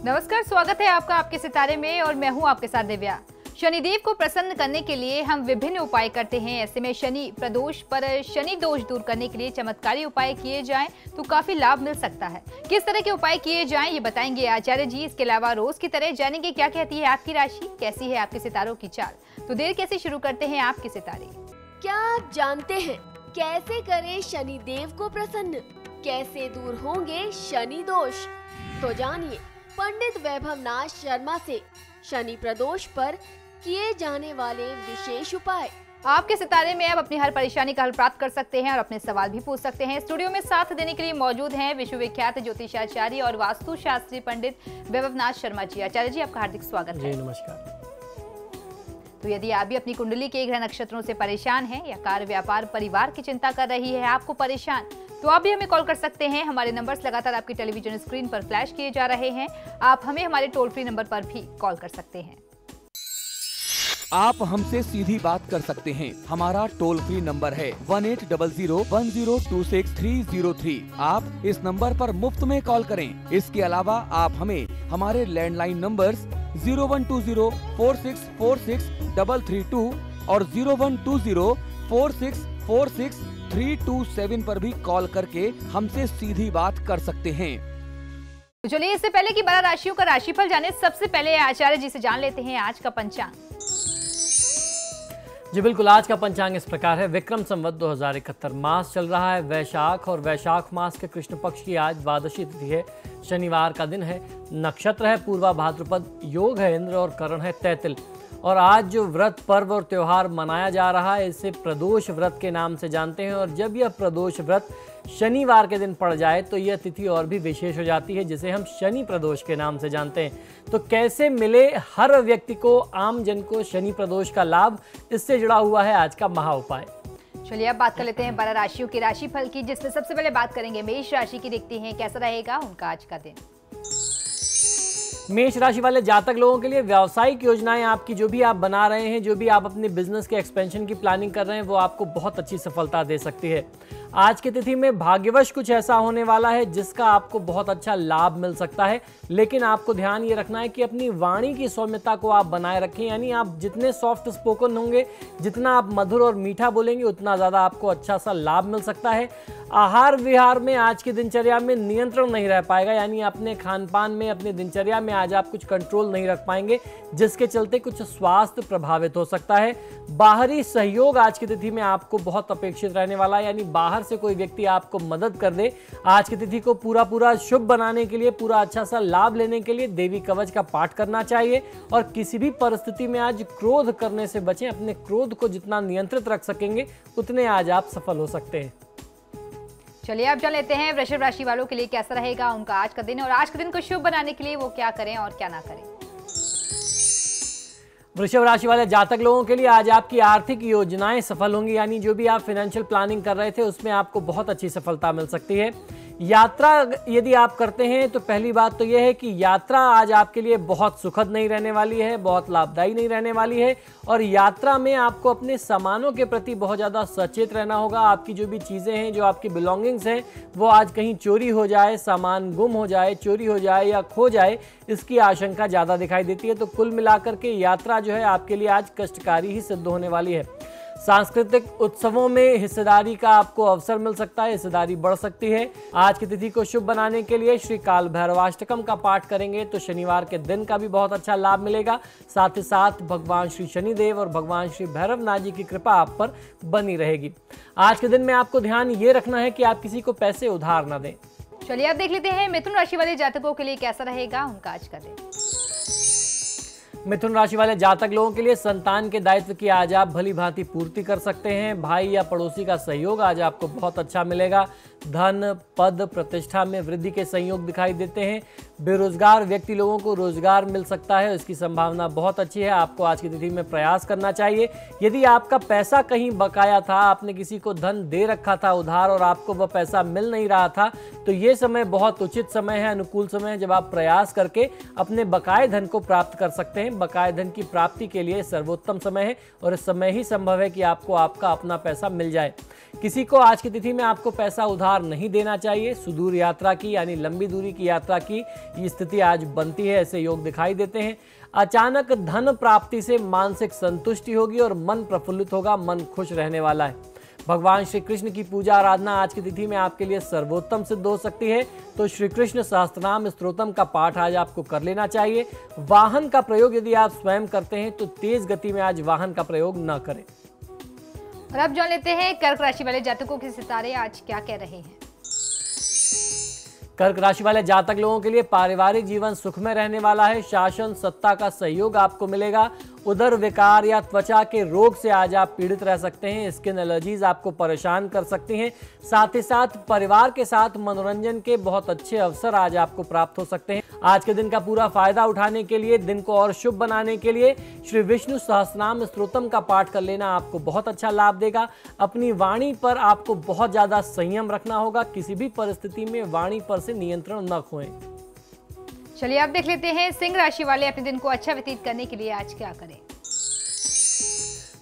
नमस्कार, स्वागत है आपका आपके सितारे में और मैं हूं आपके साथ दिव्या। शनिदेव को प्रसन्न करने के लिए हम विभिन्न उपाय करते हैं। ऐसे में शनि प्रदोष पर शनि दोष दूर करने के लिए चमत्कारी उपाय किए जाएं तो काफी लाभ मिल सकता है। किस तरह के उपाय किए जाएं ये बताएंगे आचार्य जी। इसके अलावा रोज की तरह जानेंगे क्या कहती है आपकी राशि, कैसी है आपके सितारों की चाल। तो देर कैसे शुरू करते हैं आपके सितारे। क्या आप जानते हैं कैसे करें शनिदेव को प्रसन्न, कैसे दूर होंगे शनि दोष? तो जानिए पंडित वैभवनाथ शर्मा से शनि प्रदोष पर किए जाने वाले विशेष उपाय। आपके सितारे में आप अपनी हर परेशानी का हल प्राप्त कर सकते हैं और अपने सवाल भी पूछ सकते हैं। स्टूडियो में साथ देने के लिए मौजूद हैं विश्वविख्यात ज्योतिषाचार्य और वास्तु शास्त्री पंडित वैभवनाथ शर्मा जी। आचार्य जी, आपका हार्दिक स्वागत है। नमस्कार। तो यदि आप भी अपनी कुंडली के ग्रह नक्षत्रों से परेशान हैं या कार्य व्यापार परिवार की चिंता कर रही है आपको परेशान, तो आप भी हमें कॉल कर सकते हैं। हमारे नंबर्स लगातार आपकी टेलीविजन स्क्रीन पर फ्लैश किए जा रहे हैं। आप हमें हमारे टोल फ्री नंबर पर भी कॉल कर सकते हैं। आप हमसे सीधी बात कर सकते हैं। हमारा टोल फ्री नंबर है 180010263003। आप इस नंबर पर मुफ्त में कॉल करें। इसके अलावा आप हमें हमारे लैंडलाइन नंबर्स 012046463332 और 012046463327 पर भी कॉल करके हमसे सीधी बात कर सकते हैं। तो चलिए, इससे पहले कि 12 राशियों का राशिफल जाने, सबसे पहले आचार्य जी से जान लेते हैं आज का पंचांग। जी बिल्कुल, आज का पंचांग इस प्रकार है। विक्रम संवत 2071 मास चल रहा है वैशाख, और वैशाख मास के कृष्ण पक्ष की आज द्वादशी तिथि है। शनिवार का दिन है। नक्षत्र है पूर्वा भाद्रपद, योग है इंद्र और करण है तैतिल। और आज जो व्रत पर्व और त्योहार मनाया जा रहा है इसे प्रदोष व्रत के नाम से जानते हैं। और जब यह प्रदोष व्रत शनिवार के दिन पड़ जाए तो यह तिथि और भी विशेष हो जाती है, जिसे हम शनि प्रदोष के नाम से जानते हैं। तो कैसे मिले हर व्यक्ति को, आम जन को शनि प्रदोष का लाभ, इससे जुड़ा हुआ है आज का महा उपाय। चलिए अब बात कर लेते हैं 12 राशियों के राशिफल की, जिसमें सबसे पहले बात करेंगे मेष राशि की। देखते हैं कैसा रहेगा उनका आज का दिन। मेष राशि वाले जातक लोगों के लिए व्यावसायिक योजनाएं आपकी जो भी आप बना रहे हैं, जो भी आप अपने बिजनेस के एक्सपेंशन की प्लानिंग कर रहे हैं, वो आपको बहुत अच्छी सफलता दे सकती है। आज की तिथि में भाग्यवश कुछ ऐसा होने वाला है जिसका आपको बहुत अच्छा लाभ मिल सकता है, लेकिन आपको ध्यान ये रखना है कि अपनी वाणी की सौम्यता को आप बनाए रखें। यानी आप जितने सॉफ्ट स्पोकन होंगे, जितना आप मधुर और मीठा बोलेंगे, उतना ज़्यादा आपको अच्छा सा लाभ मिल सकता है। आहार विहार में आज की दिनचर्या में नियंत्रण नहीं रह पाएगा, यानी अपने खान पान में, अपनी दिनचर्या में आज आप कुछ कंट्रोल नहीं रख पाएंगे, जिसके चलते कुछ स्वास्थ्य प्रभावित हो सकता है। बाहरी सहयोग आज की तिथि में आपको बहुत अपेक्षित रहने वाला है, यानी बाहर से कोई व्यक्ति आपको मदद कर दे। आज की तिथि को पूरा शुभ बनाने के लिए, पूरा अच्छा सा लाभ लेने के लिए देवी कवच का पाठ करना चाहिए। और किसी भी परिस्थिति में आज क्रोध करने से बचें। अपने क्रोध को जितना नियंत्रित रख सकेंगे उतने आज आप सफल हो सकते हैं। चलिए अब जान लेते हैं वृषभ राशि वालों के लिए कैसा रहेगा उनका आज का दिन, और आज के दिन को शुभ बनाने के लिए वो क्या करें और क्या ना करें। वृषभ राशि वाले जातक लोगों के लिए आज आपकी आर्थिक योजनाएं सफल होंगी, यानी जो भी आप फाइनेंशियल प्लानिंग कर रहे थे उसमें आपको बहुत अच्छी सफलता मिल सकती है। यात्रा यदि आप करते हैं तो पहली बात तो यह है कि यात्रा आज आपके लिए बहुत सुखद नहीं रहने वाली है, बहुत लाभदायी नहीं रहने वाली है। और यात्रा में आपको अपने सामानों के प्रति बहुत ज़्यादा सचेत रहना होगा। आपकी जो भी चीज़ें हैं, जो आपकी बिलोंगिंग्स हैं, वो आज कहीं चोरी हो जाए, सामान गुम हो जाए, चोरी हो जाए या खो जाए, इसकी आशंका ज़्यादा दिखाई देती है। तो कुल मिलाकर के यात्रा जो है आपके लिए आज कष्टकारी ही सिद्ध होने वाली है। सांस्कृतिक उत्सवों में हिस्सेदारी का आपको अवसर मिल सकता है, हिस्सेदारी बढ़ सकती है। आज की तिथि को शुभ बनाने के लिए श्री काल भैरवाष्टकम का पाठ करेंगे तो शनिवार के दिन का भी बहुत अच्छा लाभ मिलेगा। साथ ही साथ भगवान श्री शनिदेव और भगवान श्री भैरवनाथ जी की कृपा आप पर बनी रहेगी। आज के दिन में आपको ध्यान ये रखना है कि आप किसी को पैसे उधार न दें। चलिए अब देख लेते हैं मिथुन राशि वाले जातकों के लिए कैसा रहेगा उनका आज का दिन। मिथुन राशि वाले जातक लोगों के लिए संतान के दायित्व की आज आप भली भांति पूर्ति कर सकते हैं। भाई या पड़ोसी का सहयोग आज आपको बहुत अच्छा मिलेगा। धन, पद, प्रतिष्ठा में वृद्धि के संयोग दिखाई देते हैं। बेरोजगार व्यक्ति लोगों को रोजगार मिल सकता है, इसकी संभावना बहुत अच्छी है। आपको आज की तिथि में प्रयास करना चाहिए। यदि आपका पैसा कहीं बकाया था, आपने किसी को धन दे रखा था उधार और आपको वह पैसा मिल नहीं रहा था, तो ये समय बहुत उचित समय है, अनुकूल समय है, जब आप प्रयास करके अपने बकाये धन को प्राप्त कर सकते हैं। बकाया धन की प्राप्ति के लिए सर्वोत्तम समय है और इस समय ही संभव है कि आपको आपका अपना पैसा मिल जाए। किसी को आज की तिथि में आपको पैसा उधार नहीं देना चाहिए। सुदूर यात्रा की यानी लंबी दूरी की यात्रा की ये स्थिति आज बनती है, ऐसे योग दिखाई देते हैं। अचानक धन प्राप्ति से मानसिक संतुष्टि होगी और मन प्रफुल्लित होगा, मन खुश रहने वाला है। भगवान श्री कृष्ण की पूजा आराधना आज की तिथि में आपके लिए सर्वोत्तम सिद्ध हो सकती है, तो श्री कृष्ण सहस्त्रनाम स्तोत्रम का पाठ आज आपको कर लेना चाहिए। वाहन का प्रयोग यदि आप स्वयं करते हैं तो तेज गति में आज वाहन का प्रयोग न करें। और अब जान लेते हैं कर्क राशि वाले जातकों के सितारे आज क्या कह रहे हैं। कर्क राशि वाले जातक लोगों के लिए पारिवारिक जीवन सुखमय रहने वाला है। शासन सत्ता का सहयोग आपको मिलेगा। उदर विकार या त्वचा के रोग से आज आप पीड़ित रह सकते हैं। स्किन एलर्जीज आपको परेशान कर सकती हैं। साथ ही साथ परिवार के साथ मनोरंजन के बहुत अच्छे अवसर आज आपको प्राप्त हो सकते हैं। आज के दिन का पूरा फायदा उठाने के लिए, दिन को और शुभ बनाने के लिए श्री विष्णु सहस्त्रनाम स्तोत्रम का पाठ कर लेना आपको बहुत अच्छा लाभ देगा। अपनी वाणी पर आपको बहुत ज्यादा संयम रखना होगा। किसी भी परिस्थिति में वाणी पर से नियंत्रण न खोएं। चलिए अब देख लेते हैं सिंह राशि वाले अपने दिन को अच्छा व्यतीत करने के लिए आज क्या करें।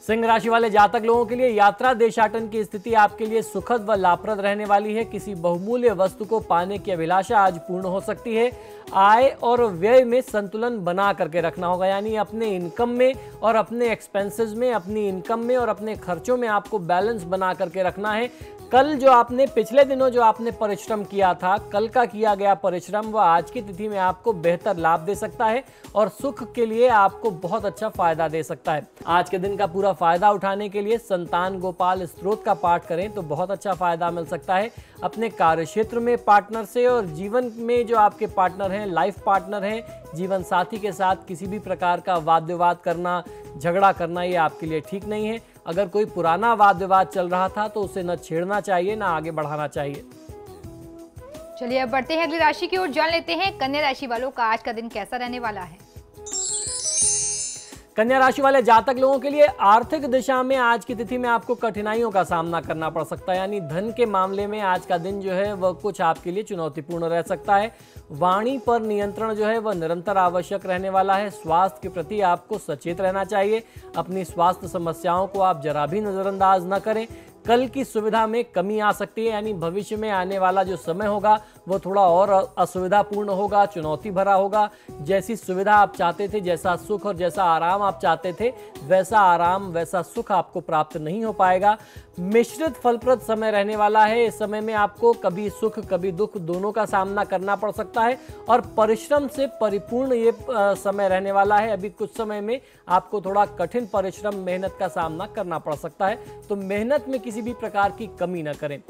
सिंह राशि वाले जातक लोगों के लिए यात्रा देशाटन की स्थिति आपके लिए सुखद व लाभप्रद रहने वाली है। किसी बहुमूल्य वस्तु को पाने की अभिलाषा आज पूर्ण हो सकती है। आय और व्यय में संतुलन बना करके रखना होगा, यानी अपने इनकम में और अपने एक्सपेंसेस में, अपनी इनकम में और अपने खर्चों में आपको बैलेंस बना करके रखना है। कल जो आपने पिछले दिनों जो आपने परिश्रम किया था, कल का किया गया परिश्रम वह आज की तिथि में आपको बेहतर लाभ दे सकता है और सुख के लिए आपको बहुत अच्छा फायदा दे सकता है। आज के दिन का पूरा फायदा उठाने के लिए संतान गोपाल स्तोत्र का पाठ करें तो बहुत अच्छा फायदा मिल सकता है। अपने कार्य क्षेत्र में पार्टनर से और जीवन में जो आपके पार्टनर हैं, लाइफ पार्टनर हैं, जीवन साथी के साथ किसी भी प्रकार का वाद विवाद करना, झगड़ा करना ये आपके लिए ठीक नहीं है। अगर कोई पुराना वाद विवाद चल रहा था तो उसे न छेड़ना चाहिए, न आगे बढ़ाना चाहिए। चलिए अब बढ़ते हैं अगली राशि की ओर, जान लेते हैं कन्या राशि वालों का आज का दिन कैसा रहने वाला है। कन्या राशि वाले जातक लोगों के लिए आर्थिक दिशा में आज की तिथि में आपको कठिनाइयों का सामना करना पड़ सकता है, यानी धन के मामले में आज का दिन जो है वह कुछ आपके लिए चुनौतीपूर्ण रह सकता है। वाणी पर नियंत्रण जो है वह निरंतर आवश्यक रहने वाला है। स्वास्थ्य के प्रति आपको सचेत रहना चाहिए। अपनी स्वास्थ्य समस्याओं को आप जरा भी नजरअंदाज न करें। कल की सुविधा में कमी आ सकती है, यानी भविष्य में आने वाला जो समय होगा वो थोड़ा और असुविधापूर्ण होगा, चुनौती भरा होगा। जैसी सुविधा आप चाहते थे, जैसा सुख और जैसा आराम आप चाहते थे, वैसा आराम वैसा सुख आपको प्राप्त नहीं हो पाएगा। मिश्रित फलप्रद समय रहने वाला है। इस समय में आपको कभी सुख कभी दुख दोनों का सामना करना पड़ सकता है और परिश्रम से परिपूर्ण ये समय रहने वाला है। अभी कुछ समय में आपको थोड़ा कठिन परिश्रम, मेहनत का सामना करना पड़ सकता है, तो मेहनत में किसी भी प्रकार की कमी न करें।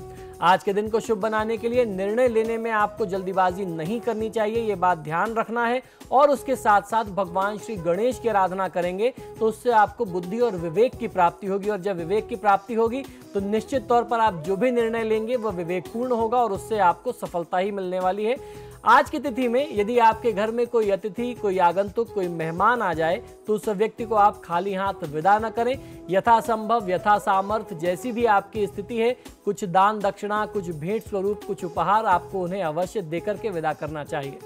आज के दिन को शुभ बनाने के लिए निर्णय लेने में आपको जल्दीबाजी नहीं करनी चाहिए, ये बात ध्यान रखना है। और उसके साथ साथ भगवान श्री गणेश की आराधना करेंगे तो उससे आपको बुद्धि और विवेक की प्राप्ति होगी, और जब विवेक की प्राप्ति होगी तो निश्चित तौर पर आप जो भी निर्णय लेंगे वह विवेकपूर्ण होगा और उससे आपको सफलता ही मिलने वाली है। आज की तिथि में यदि आपके घर में कोई अतिथि, कोई आगंतुक, कोई मेहमान आ जाए तो उस व्यक्ति को आप खाली हाथ विदा न करें। यथासंभव, यथा सामर्थ्य, जैसी भी आपकी स्थिति है, कुछ दान दक्षिणा, कुछ भेंट स्वरूप, कुछ उपहार आपको उन्हें अवश्य देकर के विदा करना चाहिए।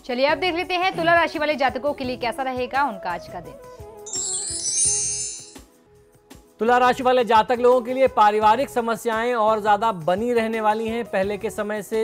चलिए अब देख लेते हैं तुला राशि वाले जातकों के लिए कैसा रहेगा उनका आज का दिन। तुला राशि वाले जातक लोगों के लिए पारिवारिक समस्याएं और ज़्यादा बनी रहने वाली हैं। पहले के समय से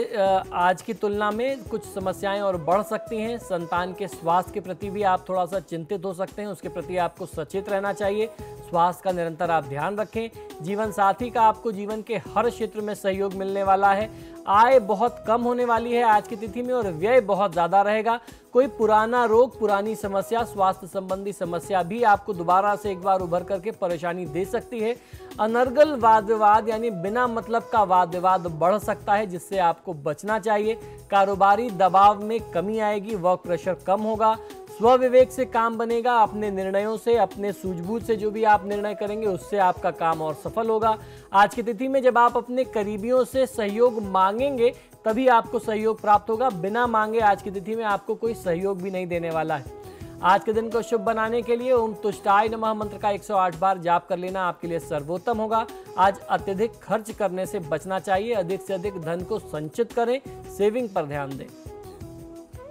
आज की तुलना में कुछ समस्याएं और बढ़ सकती हैं। संतान के स्वास्थ्य के प्रति भी आप थोड़ा सा चिंतित हो सकते हैं, उसके प्रति आपको सचेत रहना चाहिए। स्वास्थ्य का निरंतर आप ध्यान रखें। जीवन साथी का आपको जीवन के हर क्षेत्र में सहयोग मिलने वाला है। आय बहुत कम होने वाली है आज की तिथि में और व्यय बहुत ज़्यादा रहेगा। कोई पुराना रोग, पुरानी समस्या, स्वास्थ्य संबंधी समस्या भी आपको दोबारा से एक बार उभर करके परेशानी दे सकती है। अनर्गल वाद विवाद यानी बिना मतलब का वाद विवाद बढ़ सकता है, जिससे आपको बचना चाहिए। कारोबारी दबाव में कमी आएगी, वर्क प्रेशर कम होगा। स्वविवेक से काम बनेगा। अपने निर्णयों से, अपने सूझबूझ से जो भी आप निर्णय करेंगे उससे आपका काम और सफल होगा। आज की तिथि में जब आप अपने करीबियों से सहयोग मांगेंगे तभी आपको सहयोग प्राप्त होगा। बिना मांगे आज की तिथि में आपको कोई सहयोग भी नहीं देने वाला है। आज के दिन को शुभ बनाने के लिए ओम तुष्टाय नमः मंत्र का 108 बार जाप कर लेना आपके लिए सर्वोत्तम होगा। आज अत्यधिक खर्च करने से बचना चाहिए। अधिक से अधिक धन को संचित करें, सेविंग पर ध्यान दें।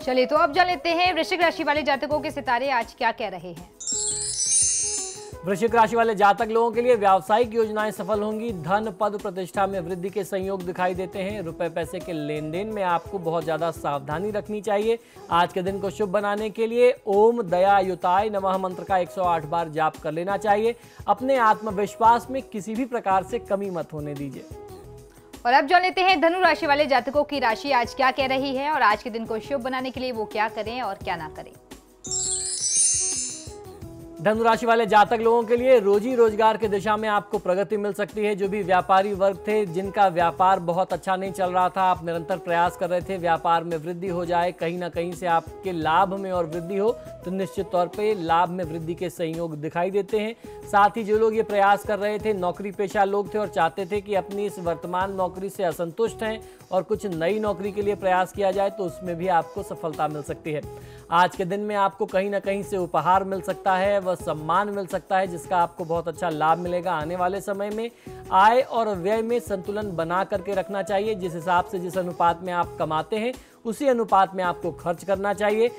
चलिए तो अब जान लेते हैं वृश्चिक राशि वाले जातकों के सितारे आज क्या कह रहे हैं। वृश्चिक राशि वाले जातक लोगों के लिए व्यावसायिक योजनाएं सफल होंगी। धन पद प्रतिष्ठा में वृद्धि के संयोग दिखाई देते हैं। रुपए पैसे के लेन देन में आपको बहुत ज्यादा सावधानी रखनी चाहिए। आज के दिन को शुभ बनाने के लिए ओम दयायुताय नमः मंत्र का 108 बार जाप कर लेना चाहिए। अपने आत्मविश्वास में किसी भी प्रकार से कमी मत होने दीजिए। और अब जान लेते हैं धनु राशि वाले जातकों की राशि आज क्या कह रही है और आज के दिन को शुभ बनाने के लिए वो क्या करें और क्या ना करें। धनु राशि वाले जातक लोगों के लिए रोजी रोजगार की दिशा में आपको प्रगति मिल सकती है। जो भी व्यापारी वर्ग थे, जिनका व्यापार बहुत अच्छा नहीं चल रहा था, आप निरंतर प्रयास कर रहे थे व्यापार में वृद्धि हो जाए, कहीं ना कहीं से आपके लाभ में और वृद्धि हो, तो निश्चित तौर पे लाभ में वृद्धि के संयोग दिखाई देते हैं। साथ ही जो लोग ये प्रयास कर रहे थे, नौकरी पेशा लोग थे और चाहते थे कि अपनी इस वर्तमान नौकरी से असंतुष्ट हैं और कुछ नई नौकरी के लिए प्रयास किया जाए, तो उसमें भी आपको सफलता मिल सकती है। आज के दिन में आपको कहीं ना कहीं से उपहार मिल सकता है, वह सम्मान मिल सकता है, जिसका आपको बहुत अच्छा लाभ मिलेगा। आने वाले समय में आय और व्यय में संतुलन बना करके रखना चाहिए। जिस हिसाब से जिस अनुपात में आप कमाते हैं, उसी अनुपात में आपको खर्च करना चाहिए।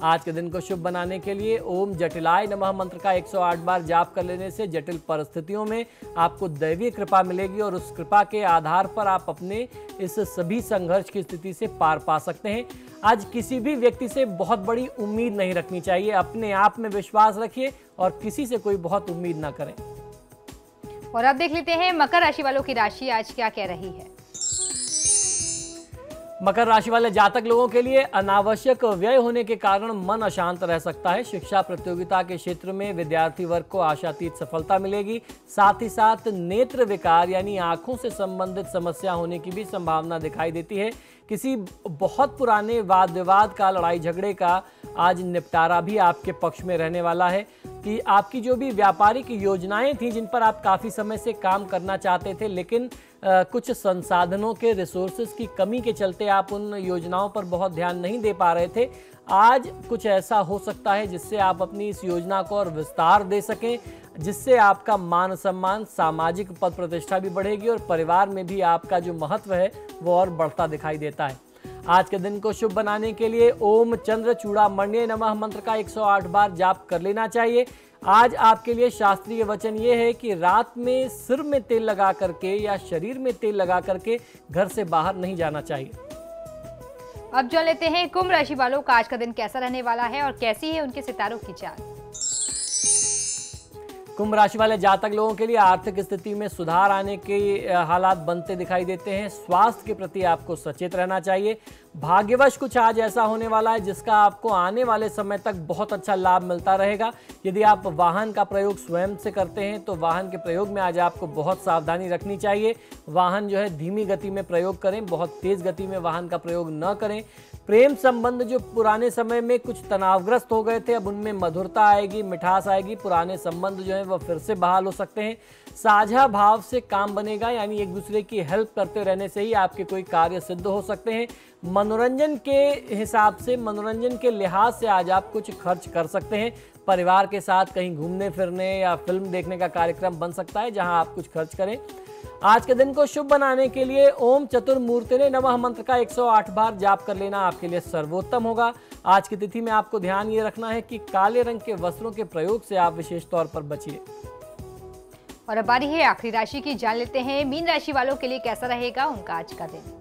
आज के दिन को शुभ बनाने के लिए ओम जटिलाय नमः मंत्र का 108 बार जाप कर लेने से जटिल परिस्थितियों में आपको दैवीय कृपा मिलेगी और उस कृपा के आधार पर आप अपने इस सभी संघर्ष की स्थिति से पार पा सकते हैं। आज किसी भी व्यक्ति से बहुत बड़ी उम्मीद नहीं रखनी चाहिए। अपने आप में विश्वास रखिए और किसी से कोई बहुत उम्मीद ना करें। और अब देख लेते हैं मकर राशि वालों की राशि आज क्या कह रही है। मकर राशि वाले जातक लोगों के लिए अनावश्यक व्यय होने के कारण मन अशांत रह सकता है। शिक्षा प्रतियोगिता के क्षेत्र में विद्यार्थी वर्ग को आशातीत सफलता मिलेगी। साथ ही साथ नेत्र विकार यानी आंखों से संबंधित समस्या होने की भी संभावना दिखाई देती है। किसी बहुत पुराने वाद विवाद का, लड़ाई झगड़े का आज निपटारा भी आपके पक्ष में रहने वाला है। कि आपकी जो भी व्यापारिक योजनाएं थी, जिन पर आप काफ़ी समय से काम करना चाहते थे, लेकिन कुछ संसाधनों के रिसोर्सेज की कमी के चलते आप उन योजनाओं पर बहुत ध्यान नहीं दे पा रहे थे, आज कुछ ऐसा हो सकता है जिससे आप अपनी इस योजना को और विस्तार दे सकें, जिससे आपका मान सम्मान, सामाजिक पद प्रतिष्ठा भी बढ़ेगी और परिवार में भी आपका जो महत्व है वो और बढ़ता दिखाई देता है। आज के दिन को शुभ बनाने के लिए ओम चंद्र चूड़ामण्ये नमः मंत्र का 108 बार जाप कर लेना चाहिए। आज आपके लिए शास्त्रीय वचन ये है कि रात में सिर में तेल लगा करके या शरीर में तेल लगा करके घर से बाहर नहीं जाना चाहिए। अब जान लेते हैं कुंभ राशि वालों का आज का दिन कैसा रहने वाला है और कैसी है उनके सितारों की चाल। कुंभ राशि वाले जातक लोगों के लिए आर्थिक स्थिति में सुधार आने के हालात बनते दिखाई देते हैं। स्वास्थ्य के प्रति आपको सचेत रहना चाहिए। भाग्यवश कुछ आज ऐसा होने वाला है जिसका आपको आने वाले समय तक बहुत अच्छा लाभ मिलता रहेगा। यदि आप वाहन का प्रयोग स्वयं से करते हैं तो वाहन के प्रयोग में आज आपको बहुत सावधानी रखनी चाहिए। वाहन जो है धीमी गति में प्रयोग करें, बहुत तेज गति में वाहन का प्रयोग न करें। प्रेम संबंध जो पुराने समय में कुछ तनावग्रस्त हो गए थे, अब उनमें मधुरता आएगी, मिठास आएगी। पुराने संबंध जो है वह फिर से बहाल हो सकते हैं। साझा भाव से काम बनेगा, यानी एक दूसरे की हेल्प करते रहने से ही आपके कोई कार्य सिद्ध हो सकते हैं। मनोरंजन के हिसाब से, मनोरंजन के लिहाज से आज आप कुछ खर्च कर सकते हैं। परिवार के साथ कहीं घूमने फिरने या फिल्म देखने का कार्यक्रम बन सकता है जहां आप कुछ खर्च करें। आज के दिन को शुभ बनाने के लिए ओम चतुर्मूर्तिने नमः मंत्र का 108 बार जाप कर लेना आपके लिए सर्वोत्तम होगा। आज की तिथि में आपको ध्यान ये रखना है कि काले रंग के वस्त्रों के प्रयोग से आप विशेष तौर पर बचिए। और अब बारी है आखिरी राशि की, जान लेते हैं मीन राशि वालों के लिए कैसा रहेगा उनका आज का दिन।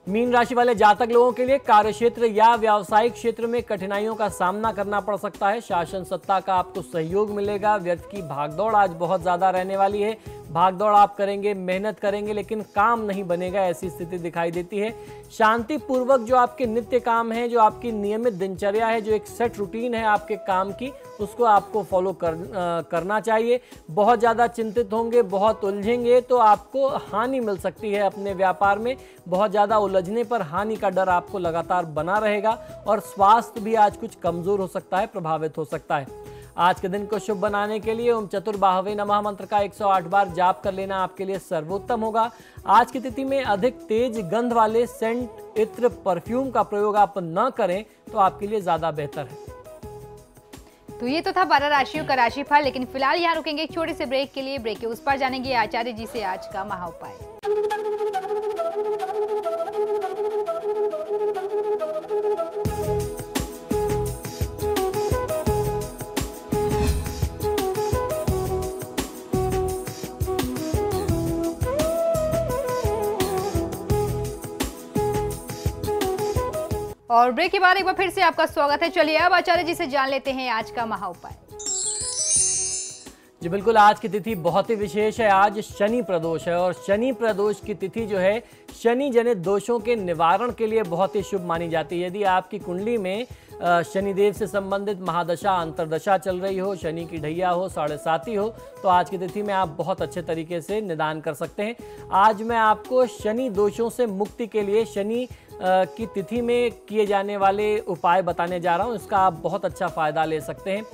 मीन राशि वाले जातक लोगों के लिए कार्यक्षेत्र या व्यावसायिक क्षेत्र में कठिनाइयों का सामना करना पड़ सकता है। शासन सत्ता का आपको सहयोग मिलेगा। व्यर्थ की भागदौड़ आज बहुत ज्यादा रहने वाली है। भागदौड़ आप करेंगे, मेहनत करेंगे, लेकिन काम नहीं बनेगा, ऐसी स्थिति दिखाई देती है। शांति पूर्वक जो आपके नित्य काम है, जो आपकी नियमित दिनचर्या है, जो एक सेट रूटीन है आपके काम की, उसको आपको फॉलो करना चाहिए। बहुत ज़्यादा चिंतित होंगे, बहुत उलझेंगे तो आपको हानि मिल सकती है अपने व्यापार में। बहुत ज़्यादा उलझने पर हानि का डर आपको लगातार बना रहेगा और स्वास्थ्य भी आज कुछ कमज़ोर हो सकता है, प्रभावित हो सकता है। आज के दिन को शुभ बनाने के लिए ओम चतुर्बाहवे नमः मंत्र का 108 बार जाप कर लेना आपके लिए सर्वोत्तम होगा। आज की तिथि में अधिक तेज गंध वाले सेंट, इत्र, परफ्यूम का प्रयोग आप न करें तो आपके लिए ज्यादा बेहतर है। तो ये तो था 12 राशियों का राशिफल, लेकिन फिलहाल यहाँ रुकेंगे एक छोटे से ब्रेक के लिए। ब्रेक के उस पार जानेंगे आचार्य जी से आज का महा उपाय। और ब्रेक के बाद एक बार फिर से आपका स्वागत है। चलिए अब आचार्य जी से जान लेते हैं आज का महा उपाय। जी बिल्कुल, आज की तिथि बहुत ही विशेष है। आज शनि प्रदोष है और शनि प्रदोष की तिथि जो है शनि जनित दोषों के निवारण के लिए बहुत ही शुभ मानी जाती है। यदि आपकी कुंडली में शनिदेव से संबंधित महादशा अंतरदशा चल रही हो, शनि की ढैया हो, 7.5 हो, तो आज की तिथि में आप बहुत अच्छे तरीके से निदान कर सकते हैं। आज मैं आपको शनि दोषों से मुक्ति के लिए शनि की तिथि में किए जाने वाले उपाय बताने जा रहा हूं। इसका आप बहुत अच्छा फायदा ले सकते हैं।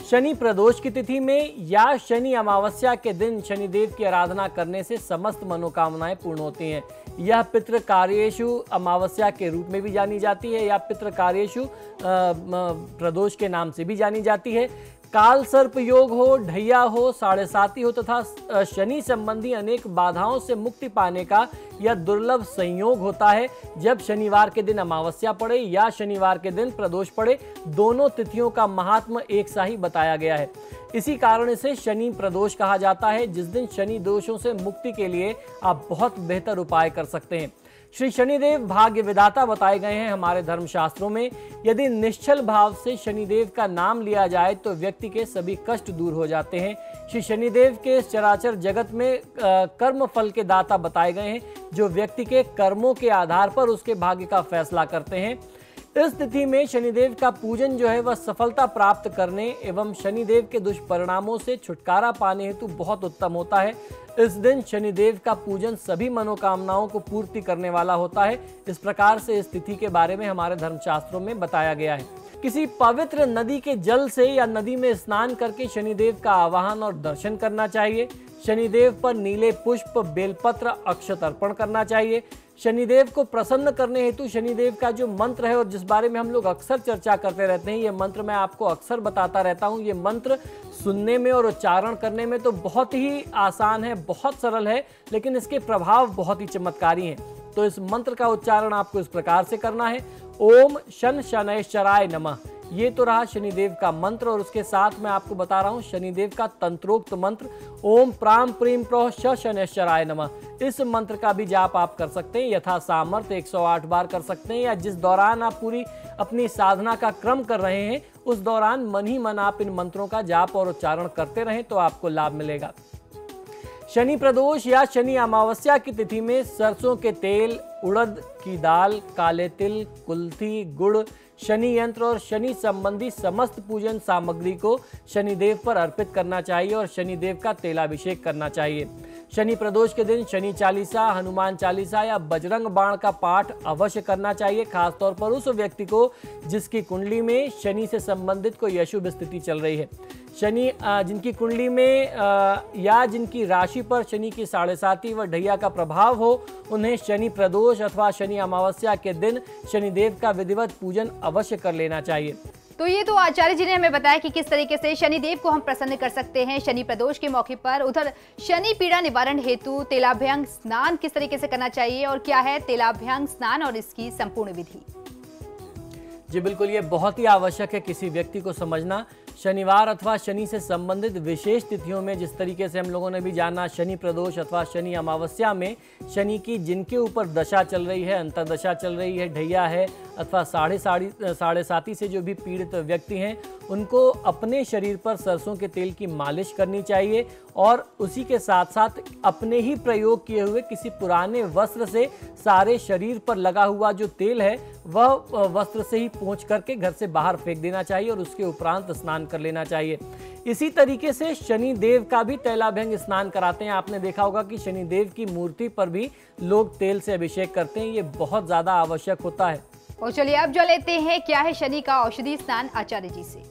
शनि प्रदोष की तिथि में या शनि अमावस्या के दिन शनिदेव की आराधना करने से समस्त मनोकामनाएं पूर्ण होती हैं। यह पितृ कार्येषु अमावस्या के रूप में भी जानी जाती है या पितृ कार्येषु प्रदोष के नाम से भी जानी जाती है। काल सर्प योग हो, ढैया हो, 7.5 हो तथा शनि संबंधी अनेक बाधाओं से मुक्ति पाने का यह दुर्लभ संयोग होता है जब शनिवार के दिन अमावस्या पड़े या शनिवार के दिन प्रदोष पड़े। दोनों तिथियों का महात्म्य एक सा ही बताया गया है। इसी कारण इसे शनि प्रदोष कहा जाता है, जिस दिन शनि दोषों से मुक्ति के लिए आप बहुत बेहतर उपाय कर सकते हैं। श्री शनिदेव भाग्य विधाता बताए गए हैं हमारे धर्मशास्त्रों में। यदि निश्चल भाव से शनिदेव का नाम लिया जाए तो व्यक्ति के सभी कष्ट दूर हो जाते हैं। श्री शनिदेव के चराचर जगत में कर्म फल के दाता बताए गए हैं, जो व्यक्ति के कर्मों के आधार पर उसके भाग्य का फैसला करते हैं। इस तिथि में शनिदेव का पूजन जो है वह सफलता प्राप्त करने एवं शनिदेव के दुष्परिणामों से छुटकारा पाने हेतु बहुत उत्तम होता है। इस दिन शनिदेव का पूजन सभी मनोकामनाओं को पूर्ति करने वाला होता है। इस प्रकार से इस तिथि के बारे में हमारे धर्मशास्त्रों में बताया गया है। किसी पवित्र नदी के जल से या नदी में स्नान करके शनिदेव का आवाहन और दर्शन करना चाहिए। शनिदेव पर नीले पुष्प, बेलपत्र, अक्षत अर्पण करना चाहिए। शनिदेव को प्रसन्न करने हेतु शनिदेव का जो मंत्र है और जिस बारे में हम लोग अक्सर चर्चा करते रहते हैं, ये मंत्र मैं आपको अक्सर बताता रहता हूँ। ये मंत्र सुनने में और उच्चारण करने में तो बहुत ही आसान है, बहुत सरल है, लेकिन इसके प्रभाव बहुत ही चमत्कारी हैं। तो इस मंत्र का उच्चारण आपको इस प्रकार से करना है। ओम शन शनैश्चराय नमः। ये तो रहा शनिदेव का मंत्र और उसके साथ मैं आपको बता रहा हूँ शनिदेव का तंत्रोक्त मंत्र ओम प्राम प्रीम प्रोह श शनैश्चराय नमः। इस मंत्र का भी जाप आप कर सकते हैं, यथा सामर्थ्य 108 बार कर सकते हैं, या जिस दौरान आप पूरी अपनी साधना का क्रम कर रहे हैं उस दौरान मन ही मन आप इन मंत्रों का जाप और उच्चारण करते रहें तो आपको लाभ मिलेगा। शनि प्रदोष या शनि अमावस्या की तिथि में सरसों के तेल, उड़द की दाल, काले तिल, कुल्थी, गुड़, शनि यंत्र और शनि संबंधी समस्त पूजन सामग्री को शनिदेव पर अर्पित करना चाहिए और शनिदेव का तेलाभिषेक करना चाहिए। शनि प्रदोष के दिन शनि चालीसा, हनुमान चालीसा या बजरंग बाण का पाठ अवश्य करना चाहिए, खासतौर पर उस व्यक्ति को जिसकी कुंडली में शनि से संबंधित कोई अशुभ स्थिति चल रही है। शनि जिनकी कुंडली में या जिनकी राशि पर शनि की 7.5 व ढैया का प्रभाव हो, उन्हें शनि प्रदोष अथवा शनि अमावस्या के दिन शनिदेव का विधिवत पूजन अवश्य कर लेना चाहिए। तो ये तो आचार्य जी ने हमें बताया कि किस तरीके से शनिदेव को हम प्रसन्न कर सकते हैं शनि प्रदोष के मौके पर। उधर शनि पीड़ा निवारण हेतु तेलाभ्यंग स्नान किस तरीके से करना चाहिए और क्या है तेलाभ्यंग स्नान और इसकी संपूर्ण विधि? जी बिल्कुल, ये बहुत ही आवश्यक है किसी व्यक्ति को समझना। शनिवार अथवा शनि से संबंधित विशेष तिथियों में जिस तरीके से हम लोगों ने भी जाना, शनि प्रदोष अथवा शनि अमावस्या में शनि की जिनके ऊपर दशा चल रही है, अंतरदशा चल रही है, ढैया है अथवा 7.5 से जो भी पीड़ित व्यक्ति हैं, उनको अपने शरीर पर सरसों के तेल की मालिश करनी चाहिए और उसी के साथ साथ अपने ही प्रयोग किए हुए किसी पुराने वस्त्र से सारे शरीर पर लगा हुआ जो तेल है वह वस्त्र से ही पोंछ करके घर से बाहर फेंक देना चाहिए और उसके उपरांत स्नान कर लेना चाहिए। इसी तरीके से शनि देव का भी तेलाभ्यंग स्नान कराते हैं। आपने देखा होगा कि शनि देव की मूर्ति पर भी लोग तेल से अभिषेक करते हैं, ये बहुत ज्यादा आवश्यक होता है। और चलिए अब जो लेते हैं क्या है शनि का औषधि स्नान आचार्य जी से।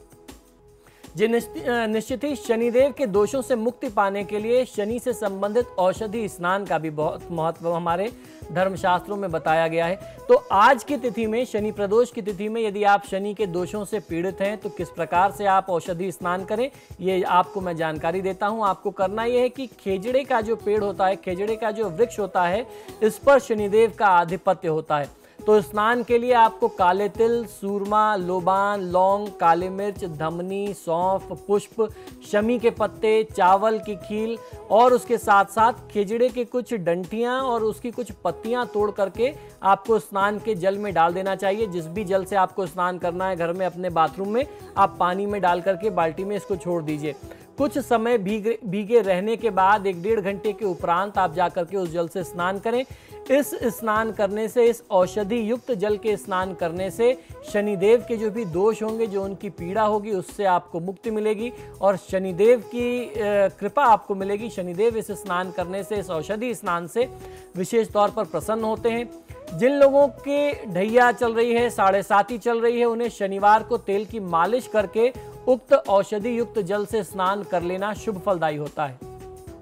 जी निश्चित ही शनिदेव के दोषों से मुक्ति पाने के लिए शनि से संबंधित औषधि स्नान का भी बहुत महत्व हमारे धर्मशास्त्रों में बताया गया है। तो आज की तिथि में, शनि प्रदोष की तिथि में यदि आप शनि के दोषों से पीड़ित हैं तो किस प्रकार से आप औषधि स्नान करें, ये आपको मैं जानकारी देता हूं। आपको करना यह है कि खेजड़े का जो पेड़ होता है, खेजड़े का जो वृक्ष होता है, इस पर शनिदेव का आधिपत्य होता है। तो स्नान के लिए आपको काले तिल, सूरमा, लोबान, लौंग, काली मिर्च, धमनी, सौंफ, पुष्प, शमी के पत्ते, चावल की खील और उसके साथ साथ खिजड़े के कुछ डंठियां और उसकी कुछ पत्तियां तोड़ करके आपको स्नान के जल में डाल देना चाहिए। जिस भी जल से आपको स्नान करना है घर में, अपने बाथरूम में, आप पानी में डाल करके बाल्टी में इसको छोड़ दीजिए। कुछ समय भीगे रहने के बाद 1-1.5 घंटे के उपरांत आप जाकर के उस जल से स्नान करें। इस स्नान करने से, इस औषधि युक्त जल के स्नान करने से शनिदेव के जो भी दोष होंगे, जो उनकी पीड़ा होगी, उससे आपको मुक्ति मिलेगी और शनिदेव की कृपा आपको मिलेगी। शनिदेव इस स्नान करने से, इस औषधि स्नान से विशेष तौर पर प्रसन्न होते हैं। जिन लोगों के ढैया चल रही है, 7.5 चल रही है, उन्हें शनिवार को तेल की मालिश करके उक्त औषधि युक्त जल से स्नान कर लेना शुभ फलदायी होता है।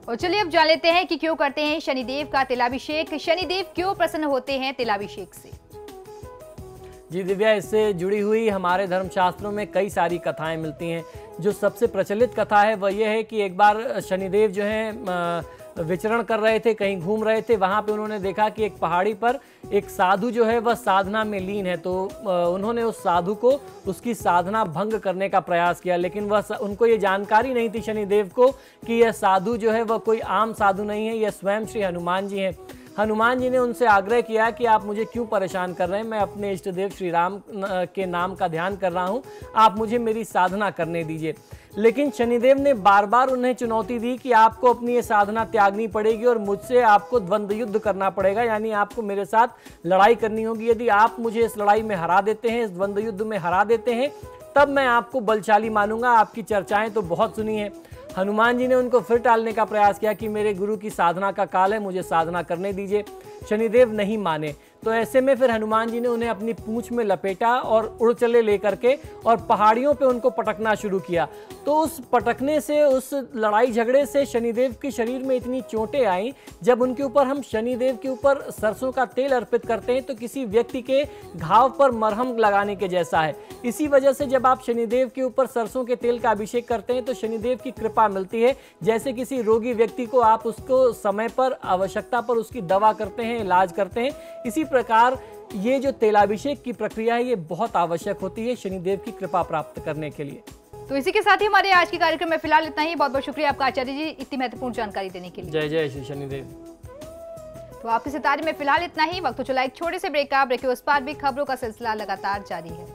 और चलिए अब जान लेते हैं कि क्यों करते हैं शनिदेव का तिलाभिषेक, शनिदेव क्यों प्रसन्न होते हैं तिलाभिषेक से। जी दिव्या, इससे जुड़ी हुई हमारे धर्मशास्त्रों में कई सारी कथाएं मिलती हैं। जो सबसे प्रचलित कथा है वह यह है कि एक बार शनिदेव जो हैं विचरण कर रहे थे, कहीं घूम रहे थे। वहाँ पे उन्होंने देखा कि एक पहाड़ी पर एक साधु जो है वह साधना में लीन है। तो उन्होंने उस साधु को उसकी साधना भंग करने का प्रयास किया, लेकिन वह उनको ये जानकारी नहीं थी शनिदेव को कि यह साधु जो है वह कोई आम साधु नहीं है, यह स्वयं श्री हनुमान जी हैं। हनुमान जी ने उनसे आग्रह किया कि आप मुझे क्यों परेशान कर रहे हैं, मैं अपने इष्ट देव श्री राम के नाम का ध्यान कर रहा हूँ, आप मुझे मेरी साधना करने दीजिए। लेकिन शनिदेव ने बार बार उन्हें चुनौती दी कि आपको अपनी ये साधना त्यागनी पड़ेगी और मुझसे आपको द्वंद्व युद्ध करना पड़ेगा, यानी आपको मेरे साथ लड़ाई करनी होगी। यदि आप मुझे इस लड़ाई में हरा देते हैं, इस द्वंद्व युद्ध में हरा देते हैं, तब मैं आपको बलशाली मानूंगा। आपकी चर्चाएं तो बहुत सुनी है। हनुमान जी ने उनको फिर टालने का प्रयास किया कि मेरे गुरु की साधना का काल है, मुझे साधना करने दीजिए। शनिदेव नहीं माने। तो ऐसे में फिर हनुमान जी ने उन्हें अपनी पूंछ में लपेटा और उड़ चले लेकर के और पहाड़ियों पे उनको पटकना शुरू किया। तो उस पटकने से, उस लड़ाई झगड़े से शनिदेव के शरीर में इतनी चोटें आई। जब उनके ऊपर हम शनिदेव के ऊपर सरसों का तेल अर्पित करते हैं तो किसी व्यक्ति के घाव पर मरहम लगाने के जैसा है। इसी वजह से जब आप शनिदेव के ऊपर सरसों के तेल का अभिषेक करते हैं तो शनिदेव की कृपा मिलती है। जैसे किसी रोगी व्यक्ति को आप उसको समय पर, आवश्यकता पर उसकी दवा करते हैं, इलाज करते हैं, इसी प्रकार ये जो तेलाभिषेक की प्रक्रिया है ये बहुत आवश्यक होती है शनिदेव की कृपा प्राप्त करने के लिए। तो इसी के साथ ही हमारे आज के कार्यक्रम में फिलहाल इतना ही। बहुत बहुत शुक्रिया आपका आचार्य जी इतनी महत्वपूर्ण जानकारी देने के लिए। जय जय श्री शनिदेव। तो आपके सितारे में फिलहाल इतना ही। वक्त तो चला एक छोटे से ब्रेक का। ब्रेक के उस पार भी खबरों का सिलसिला लगातार जारी है।